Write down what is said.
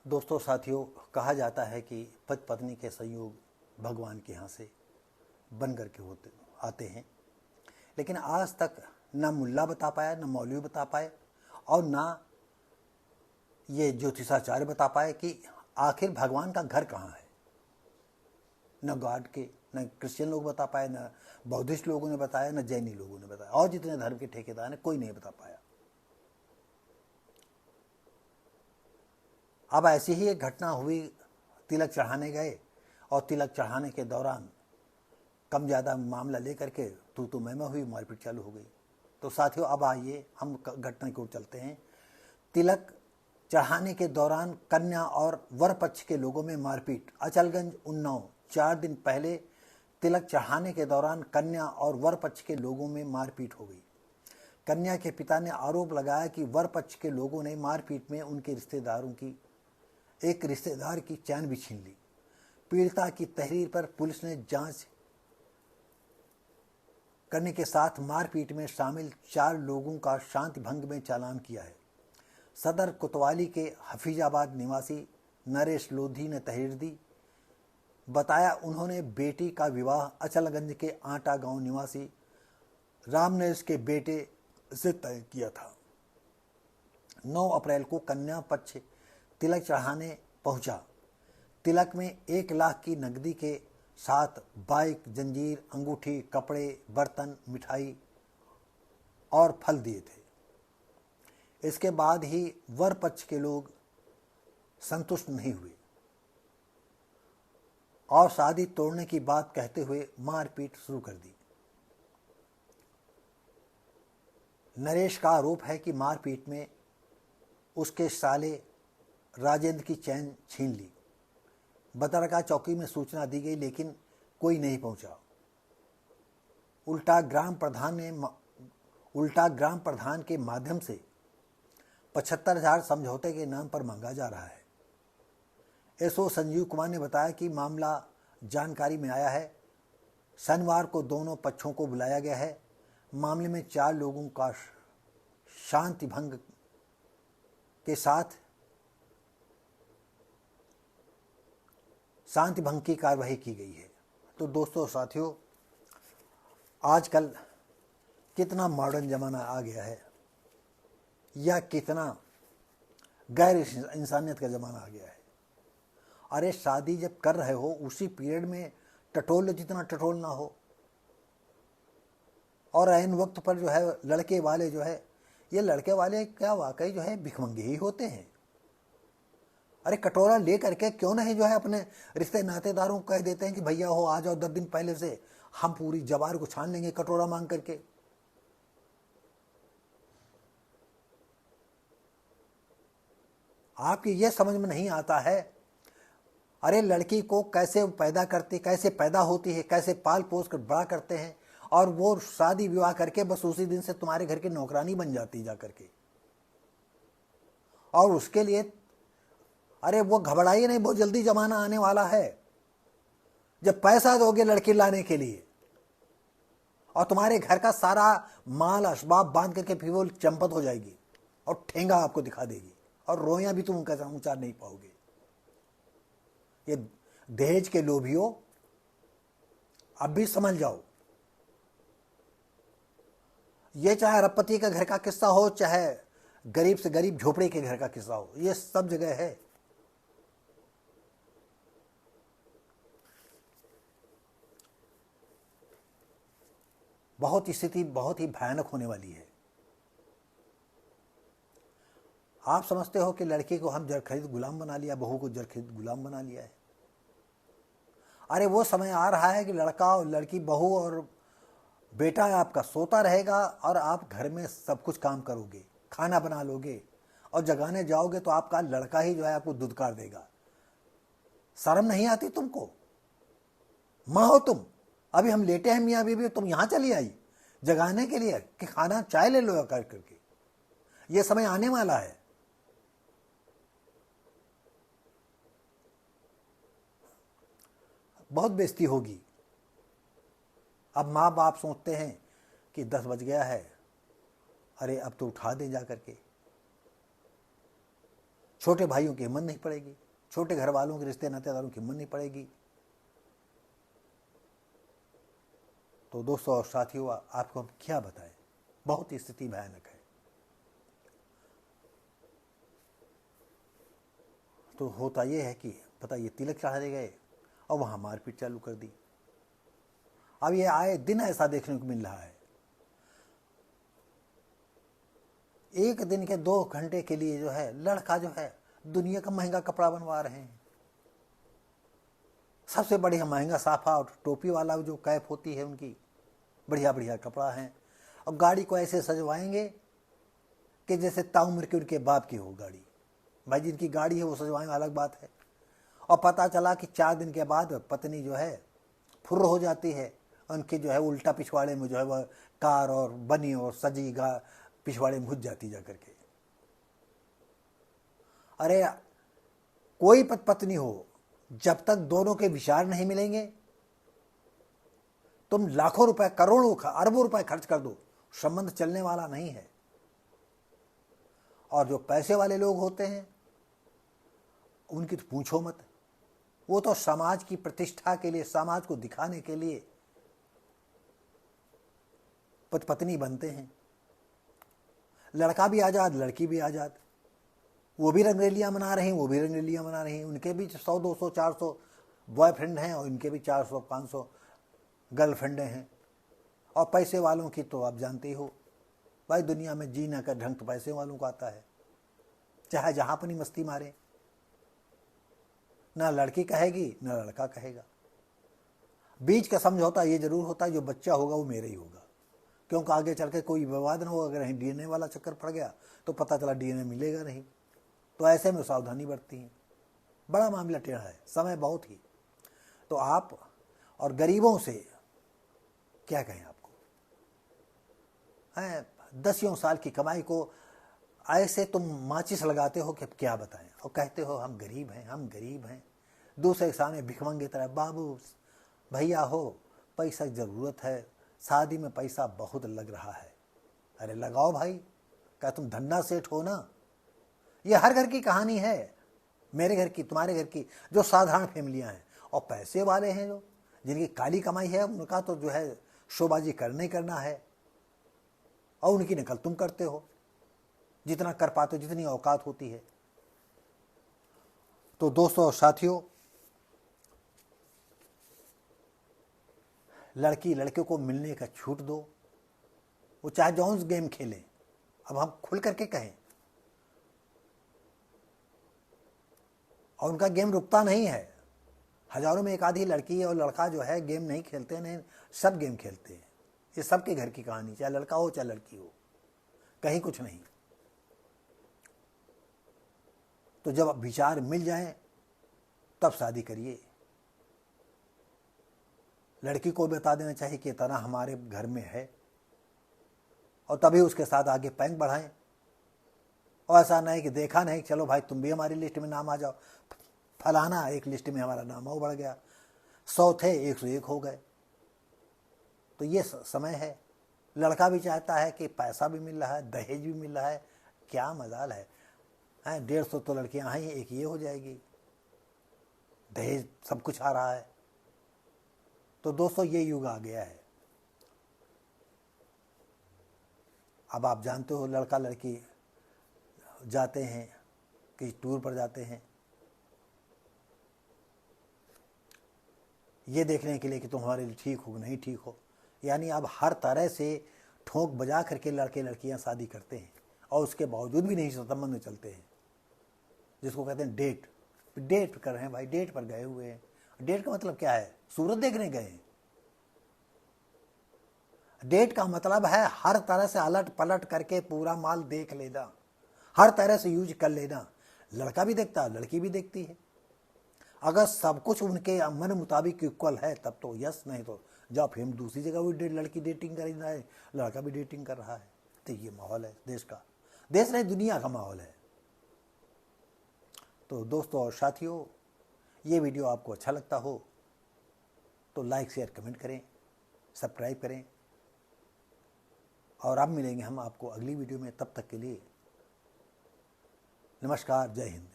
दोस्तों साथियों, कहा जाता है कि पति पत्नी के संयोग भगवान के यहाँ से बन कर के होते आते हैं। लेकिन आज तक ना मुल्ला बता पाया, ना मौलवी बता पाए और ना ये ज्योतिषाचार्य बता पाए कि आखिर भगवान का घर कहाँ है। न गॉड के, न क्रिश्चियन लोग बता पाए, न बौद्धिस्ट लोगों ने बताया, न जैनी लोगों ने बताया, और जितने धर्म के ठेकेदार हैं कोई नहीं बता पाया। अब ऐसी ही एक घटना हुई। तिलक चढ़ाने गए और तिलक चढ़ाने के दौरान कम ज़्यादा मामला लेकर के तू मैं हुई, मारपीट चालू हो गई। तो साथियों, अब आइए हम घटना की ओर चलते हैं। तिलक चढ़ाने के दौरान कन्या और वर पक्ष के लोगों में मारपीट। अचलगंज, उन्नाव। 4 दिन पहले तिलक चढ़ाने के दौरान कन्या और वर पक्ष के लोगों में मारपीट हो गई। कन्या के पिता ने आरोप लगाया कि वर पक्ष के लोगों ने मारपीट में उनके एक रिश्तेदार की चैन भी छीन ली। पीड़िता की तहरीर पर पुलिस ने जांच करने के साथ मारपीट में शामिल 4 लोगों का शांति भंग में चालान किया है। सदर कोतवाली के हफीजाबाद निवासी नरेश लोधी ने तहरीर दी। बताया उन्होंने बेटी का विवाह अचलगंज के आटा गांव निवासी रामनेश के बेटे से तय किया था। 9 अप्रैल को कन्या पक्ष तिलक चढ़ाने पहुंचा। तिलक में 1 लाख की नकदी के साथ बाइक, जंजीर, अंगूठी, कपड़े, बर्तन, मिठाई और फल दिए थे। इसके बाद ही वर पक्ष के लोग संतुष्ट नहीं हुए और शादी तोड़ने की बात कहते हुए मारपीट शुरू कर दी। नरेश का आरोप है कि मारपीट में उसके साले राजेंद्र की चैन छीन ली। बतरका चौकी में सूचना दी गई लेकिन कोई नहीं पहुंचा। उल्टा ग्राम प्रधान के माध्यम से 75,000 समझौते के नाम पर मांगा जा रहा है। एसओ संजीव कुमार ने बताया कि मामला जानकारी में आया है। शनिवार को दोनों पक्षों को बुलाया गया है। मामले में 4 लोगों का शांति भंग की कार्रवाई की गई है। तो दोस्तों साथियों, आजकल कितना मॉडर्न ज़माना आ गया है, या कितना गैर इंसानियत का ज़माना आ गया है। अरे शादी जब कर रहे हो उसी पीरियड में टटोल लो जितना टटोल ना हो, और ऐन वक्त पर जो है लड़के वाले ये लड़के वाले क्या वाकई भिखमंगे ही होते हैं। अरे कटोरा ले करके क्यों नहीं अपने रिश्ते नातेदारों को कह देते हैं कि भैया हो आ जाओ 10 दिन पहले से, हम पूरी जवार को छान लेंगे कटोरा मांग करके। आपकी ये समझ में नहीं आता है। अरे लड़की को कैसे पैदा होती है, कैसे पाल पोस कर बड़ा करते हैं, और वो शादी विवाह करके बस उसी दिन से तुम्हारे घर की नौकरानी बन जाती जा करके। और उसके लिए अरे वो घबराइए नहीं, बहुत जल्दी जमाना आने वाला है जब पैसा दोगे लड़की लाने के लिए और तुम्हारे घर का सारा माल असबाब बांध करके फिर वो चंपत हो जाएगी और ठेंगा आपको दिखा देगी और रोया भी तुम उनका उचार नहीं पाओगे। ये दहेज के लोभियों, अब भी समझ जाओ। ये चाहे अरबपति के घर का किस्सा हो, चाहे गरीब से गरीब झोपड़े के घर का किस्सा हो, ये सब जगह है। स्थिति बहुत ही भयानक होने वाली है। आप समझते हो कि लड़की को हम जरखरीद गुलाम बना लिया, बहू को जरखरीद गुलाम बना लिया है। अरे वो समय आ रहा है कि लड़का और लड़की, बहू और बेटा आपका सोता रहेगा और आप घर में सब कुछ काम करोगे, खाना बना लोगे, और जगाने जाओगे तो आपका लड़का ही आपको दुदकार देगा। शर्म नहीं आती तुमको? माँ हो तुम, अभी हम लेटे हैं मियाँ बीवी, तुम यहां चली आई जगाने के लिए कि खाना चाय ले लो कर करके। ये समय आने वाला है। बहुत बेइज्जती होगी। अब माँ बाप सोचते हैं कि 10 बज गया है, अरे अब तो उठा दें जा करके। छोटे भाइयों की हिम्मत नहीं पड़ेगी, छोटे घर वालों के रिश्ते नातेदारों की हिम्मत नहीं पड़ेगी। तो दोस्तों और साथियों, आपको हम क्या बताएं, बहुत ही स्थिति भयानक है। तो होता ये है कि पता ये तिलक चढ़ाने गए और वहाँ मारपीट चालू कर दी। अब ये आए दिन ऐसा देखने को मिल रहा है। एक दिन के 2 घंटे के लिए जो है लड़का जो है दुनिया का महंगा कपड़ा बनवा रहे हैं, सबसे बढ़िया महंगा साफा और टोपी वाला जो कैप होती है उनकी, बढ़िया बढ़िया कपड़ा है, और गाड़ी को ऐसे सजवाएंगे कि जैसे ताउम्र के उनके बाप की हो गाड़ी। भाई जिनकी गाड़ी है वो सजवाएंगे, अलग बात है। और पता चला कि 4 दिन के बाद पत्नी जो है फुर्र हो जाती है, उनके जो है उल्टा पिछवाड़े में जो है वह कार और बनी और सजी पिछवाड़े में घुस जाती जा करके। अरे कोई पत्नी हो, जब तक दोनों के विचार नहीं मिलेंगे, तुम लाखों रुपए, करोड़ों, अरबों रुपए खर्च कर दो, संबंध चलने वाला नहीं है। और जो पैसे वाले लोग होते हैं उनकी तो पूछो मत, वो तो समाज की प्रतिष्ठा के लिए, समाज को दिखाने के लिए पत्नी बनते हैं। लड़का भी आजाद, लड़की भी आजाद, वो भी रंगरेलियां मना रहे हैं, वो भी रंगरेलियां मना रहे हैं। उनके भी 100, 200, 400 बॉयफ्रेंड हैं और इनके भी 400, 500 गर्लफ्रेंडें हैं। और पैसे वालों की तो आप जानते ही हो भाई, दुनिया में जीने का ढंग तो पैसे वालों को आता है, चाहे जहां अपनी मस्ती मारे। ना लड़की कहेगी ना लड़का कहेगा। बीच का समझौता ये जरूर होता है, जो बच्चा होगा वो मेरा ही होगा, क्योंकि आगे चल के कोई विवाद ना हो। अगर कहीं डीएनए वाला चक्कर पड़ गया तो पता चला डीएनए मिलेगा नहीं, तो ऐसे में सावधानी बरतती हैं। बड़ा मामला टेढ़ा है, समय बहुत ही। तो आप और गरीबों से क्या कहें आपको, हैं 10 साल की कमाई को ऐसे तुम माचिस लगाते हो कि क्या बताएं, और कहते हो हम गरीब हैं, हम गरीब हैं। दूसरे के सामने भिखमंगे तरह, बाबू भैया हो, पैसा की ज़रूरत है, शादी में पैसा बहुत लग रहा है। अरे लगाओ भाई, क्या तुम धन्ना सेठ हो ना। ये हर घर की कहानी है, मेरे घर की, तुम्हारे घर की, जो साधारण फैमिलियां हैं। और पैसे वाले हैं जो जिनकी काली कमाई है, उनका तो जो है शोबाजी करना है, और उनकी नकल तुम करते हो जितना कर पाते हो, जितनी औकात होती है। तो दोस्तों और साथियों, लड़की लड़के को मिलने का छूट दो, वो चाहे जौन गेम खेलें। अब हम खुल करके कहें, और उनका गेम रुकता नहीं है। हजारों में एक आधी लड़की और लड़का जो है गेम नहीं खेलते, नहीं, सब गेम खेलते हैं। ये सबके घर की कहानी, चाहे लड़का हो चाहे लड़की हो, कहीं कुछ नहीं। तो जब विचार मिल जाए तब शादी करिए। लड़की को बता देना चाहिए कि इतना हमारे घर में है, और तभी उसके साथ आगे पैंग बढ़ाएं। और ऐसा नहीं कि देखा नहीं, चलो भाई तुम भी हमारी लिस्ट में नाम आ जाओ, फलाना एक लिस्ट में हमारा नाम और बढ़ गया, 100 थे 101 हो गए। तो ये समय है। लड़का भी चाहता है कि पैसा भी मिल रहा है, दहेज भी मिल रहा है, क्या मजाल है। 150 तो लड़कियां आई, एक ये हो जाएगी, दहेज सब कुछ आ रहा है। तो दोस्तों ये युग आ गया है। अब आप जानते हो, लड़का लड़की जाते हैं, किसी टूर पर जाते हैं, ये देखने के लिए कि तुम हमारे लिए ठीक हो नहीं ठीक हो। यानी अब हर तरह से ठोंक बजा करके लड़के लड़कियां शादी करते हैं, और उसके बावजूद भी नहीं संबंध चलते हैं, जिसको कहते हैं डेट। डेट कर रहे हैं भाई, डेट पर गए हुए हैं। डेट का मतलब क्या है, सूरत देखने गए हैं। डेट का मतलब है हर तरह से अलट पलट करके पूरा माल देख लेना, हर तरह से यूज कर लेना। लड़का भी देखता है, लड़की भी देखती है। अगर सब कुछ उनके मन मुताबिक इक्वल है तब तो यस, नहीं तो जाओ फिर दूसरी जगह भी लड़की डेटिंग कर रहा है, लड़का भी डेटिंग कर रहा है। तो ये माहौल है देश का, देश नहीं दुनिया का माहौल है। तो दोस्तों और साथियों, ये वीडियो आपको अच्छा लगता हो तो लाइक शेयर कमेंट करें, सब्सक्राइब करें। और अब मिलेंगे हम आपको अगली वीडियो में, तब तक के लिए नमस्कार, जय हिंद।